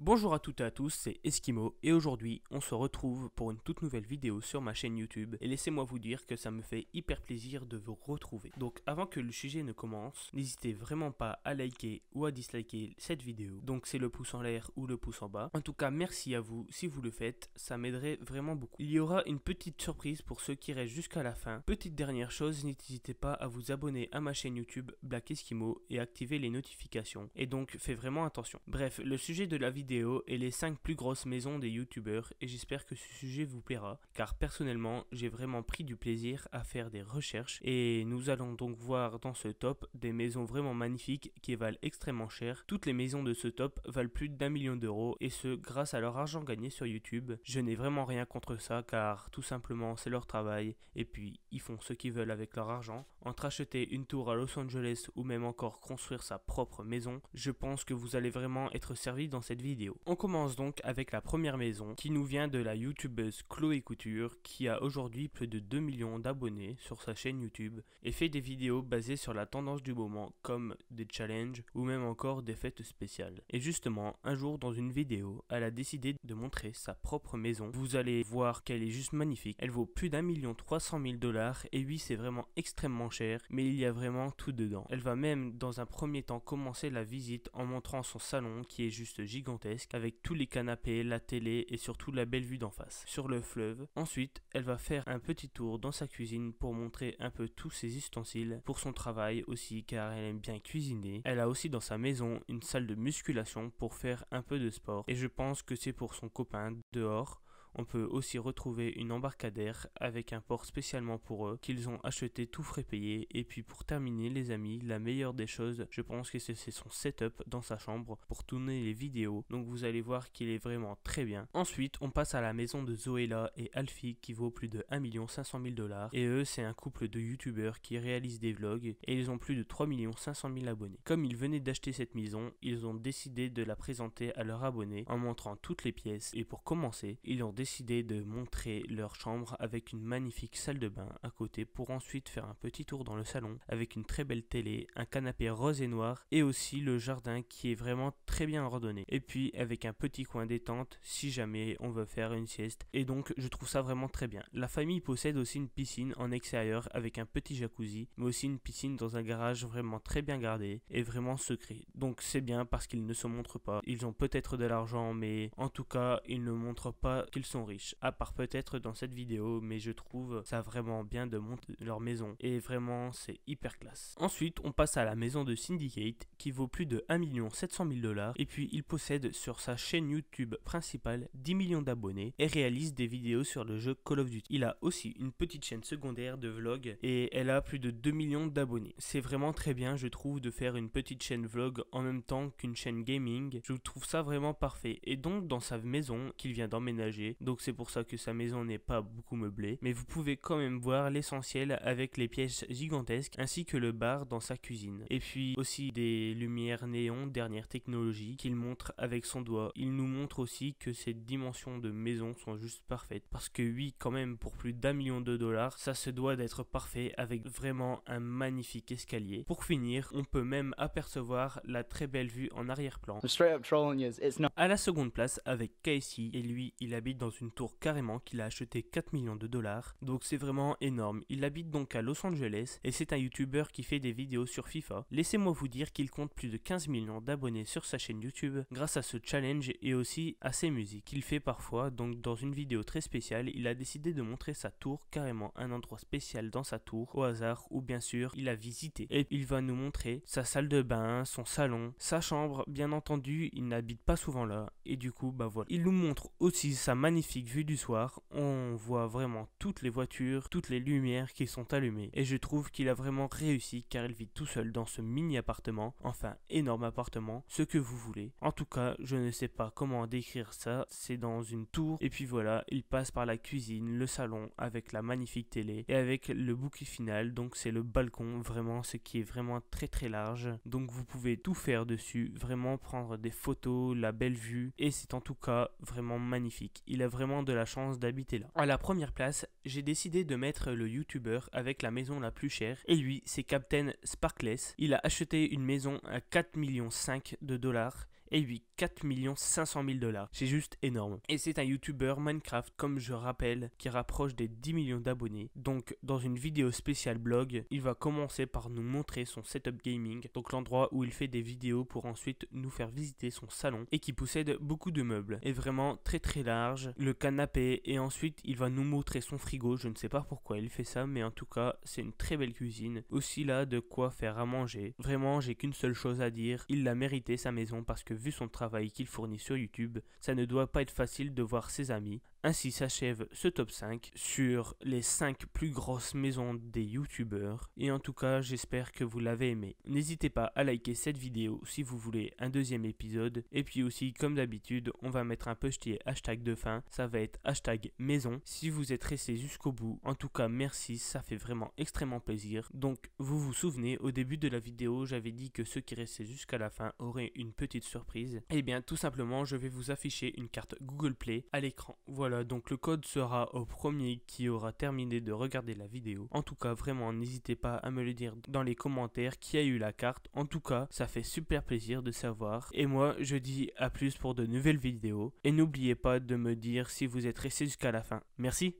Bonjour à toutes et à tous, c'est Eskimo et aujourd'hui on se retrouve pour une toute nouvelle vidéo sur ma chaîne YouTube et laissez-moi vous dire que ça me fait hyper plaisir de vous retrouver. Donc avant que le sujet ne commence, n'hésitez vraiment pas à liker ou à disliker cette vidéo. Donc c'est le pouce en l'air ou le pouce en bas. En tout cas merci à vous si vous le faites, ça m'aiderait vraiment beaucoup. Il y aura une petite surprise pour ceux qui restent jusqu'à la fin. Petite dernière chose, n'hésitez pas à vous abonner à ma chaîne YouTube Black Eskimo et activer les notifications. Et donc faites vraiment attention. Bref, le sujet de la vidéo et les 5 plus grosses maisons des youtubeurs et j'espère que ce sujet vous plaira car personnellement j'ai vraiment pris du plaisir à faire des recherches et nous allons donc voir dans ce top des maisons vraiment magnifiques qui valent extrêmement cher. Toutes les maisons de ce top valent plus d'1 million d'euros et ce grâce à leur argent gagné sur YouTube. Je n'ai vraiment rien contre ça car tout simplement c'est leur travail et puis ils font ce qu'ils veulent avec leur argent. Entre acheter une tour à Los Angeles ou même encore construire sa propre maison, je pense que vous allez vraiment être servi dans cette vidéo. On commence donc avec la première maison qui nous vient de la youtubeuse Chloé Couture qui a aujourd'hui plus de 2 millions d'abonnés sur sa chaîne YouTube et fait des vidéos basées sur la tendance du moment comme des challenges ou même encore des fêtes spéciales. Et justement, un jour dans une vidéo, elle a décidé de montrer sa propre maison. Vous allez voir qu'elle est juste magnifique. Elle vaut plus d'1 300 000 $ et oui c'est vraiment extrêmement cher mais il y a vraiment tout dedans. Elle va même dans un premier temps commencer la visite en montrant son salon qui est juste gigantesque avec tous les canapés, la télé et surtout la belle vue d'en face sur le fleuve. Ensuite, elle va faire un petit tour dans sa cuisine pour montrer un peu tous ses ustensiles pour son travail aussi car elle aime bien cuisiner. Elle a aussi dans sa maison une salle de musculation pour faire un peu de sport et je pense que c'est pour son copain dehors. On peut aussi retrouver une embarcadère avec un port spécialement pour eux qu'ils ont acheté tout frais payé. Et puis pour terminer les amis, la meilleure des choses, je pense que c'est son setup dans sa chambre pour tourner les vidéos. Donc vous allez voir qu'il est vraiment très bien. Ensuite, on passe à la maison de Zoéla et Alfie qui vaut plus de 1 500 000 $. Et eux, c'est un couple de youtubeurs qui réalisent des vlogs et ils ont plus de 3 500 000 abonnés. Comme ils venaient d'acheter cette maison, ils ont décidé de la présenter à leurs abonnés en montrant toutes les pièces. Et pour commencer, ils ont décidé de montrer leur chambre avec une magnifique salle de bain à côté pour ensuite faire un petit tour dans le salon avec une très belle télé, un canapé rose et noir et aussi le jardin qui est vraiment très bien ordonné. Et puis avec un petit coin détente si jamais on veut faire une sieste et donc je trouve ça vraiment très bien. La famille possède aussi une piscine en extérieur avec un petit jacuzzi mais aussi une piscine dans un garage vraiment très bien gardé et vraiment secret. Donc c'est bien parce qu'ils ne se montrent pas. Ils ont peut-être de l'argent mais en tout cas ils ne montrent pas qu'ils sont riches, à part peut-être dans cette vidéo, mais je trouve ça vraiment bien de montrer leur maison et vraiment c'est hyper classe. Ensuite on passe à la maison de Syndicate qui vaut plus de 1 700 000 $ et puis il possède sur sa chaîne YouTube principale 10 millions d'abonnés et réalise des vidéos sur le jeu Call of Duty. Il a aussi une petite chaîne secondaire de vlog et elle a plus de 2 millions d'abonnés. C'est vraiment très bien je trouve de faire une petite chaîne vlog en même temps qu'une chaîne gaming, je trouve ça vraiment parfait. Et donc dans sa maison qu'il vient d'emménager, donc c'est pour ça que sa maison n'est pas beaucoup meublée, mais vous pouvez quand même voir l'essentiel avec les pièces gigantesques ainsi que le bar dans sa cuisine. Et puis aussi des lumières néon dernière technologie qu'il montre avec son doigt. Il nous montre aussi que ces dimensions de maison sont juste parfaites parce que oui quand même pour plus d'1 million de $, ça se doit d'être parfait avec vraiment un magnifique escalier. Pour finir, on peut même apercevoir la très belle vue en arrière-plan. À la seconde place avec Casey et lui il habite dans une tour carrément qu'il a acheté 4 millions de $, donc c'est vraiment énorme. Il habite donc à Los Angeles et c'est un youtubeur qui fait des vidéos sur FIFA. Laissez-moi vous dire qu'il compte plus de 15 millions d'abonnés sur sa chaîne YouTube grâce à ce challenge et aussi à ses musiques qu'il fait parfois. Donc dans une vidéo très spéciale, il a décidé de montrer sa tour, carrément un endroit spécial dans sa tour au hasard où bien sûr il a visité. Et il va nous montrer sa salle de bain, son salon, sa chambre, bien entendu il n'habite pas souvent là et du coup bah voilà. Il nous montre aussi sa magnifique vue du soir, on voit vraiment toutes les voitures, toutes les lumières qui sont allumées et je trouve qu'il a vraiment réussi car il vit tout seul dans ce mini appartement, enfin énorme appartement, ce que vous voulez. En tout cas je ne sais pas comment décrire ça, c'est dans une tour et puis voilà il passe par la cuisine, le salon avec la magnifique télé et avec le bouquet final, donc c'est le balcon vraiment ce qui est vraiment très large, donc vous pouvez tout faire dessus, vraiment prendre des photos, la belle vue et c'est en tout cas vraiment magnifique. Il a vraiment de la chance d'habiter là. À la première place, j'ai décidé de mettre le youtubeur avec la maison la plus chère et lui c'est Captain Sparkless. Il a acheté une maison à 4,5 millions de $ et lui 4 500 000 $. C'est juste énorme. Et c'est un YouTuber Minecraft, comme je rappelle, qui rapproche des 10 millions d'abonnés. Donc dans une vidéo spéciale blog, il va commencer par nous montrer son setup gaming, donc l'endroit où il fait des vidéos pour ensuite nous faire visiter son salon et qui possède beaucoup de meubles. Et vraiment très très large, le canapé, et ensuite il va nous montrer son frigo. Je ne sais pas pourquoi il fait ça, mais en tout cas c'est une très belle cuisine. Aussi là de quoi faire à manger. Vraiment j'ai qu'une seule chose à dire, il l'a mérité sa maison, parce que vu son travail qu'il fournit sur YouTube, ça ne doit pas être facile de voir ses amis. Ainsi s'achève ce top 5 sur les 5 plus grosses maisons des youtubeurs. Et en tout cas, j'espère que vous l'avez aimé. N'hésitez pas à liker cette vidéo si vous voulez un deuxième épisode. Et puis aussi, comme d'habitude, on va mettre un petit hashtag de fin. Ça va être hashtag maison. Si vous êtes resté jusqu'au bout, en tout cas merci, ça fait vraiment extrêmement plaisir. Donc, vous vous souvenez, au début de la vidéo, j'avais dit que ceux qui restaient jusqu'à la fin auraient une petite surprise. Et bien, tout simplement, je vais vous afficher une carte Google Play à l'écran. Voilà, donc le code sera au premier qui aura terminé de regarder la vidéo. En tout cas, vraiment, n'hésitez pas à me le dire dans les commentaires qui a eu la carte. En tout cas, ça fait super plaisir de savoir. Et moi, je dis à plus pour de nouvelles vidéos. Et n'oubliez pas de me dire si vous êtes resté jusqu'à la fin. Merci.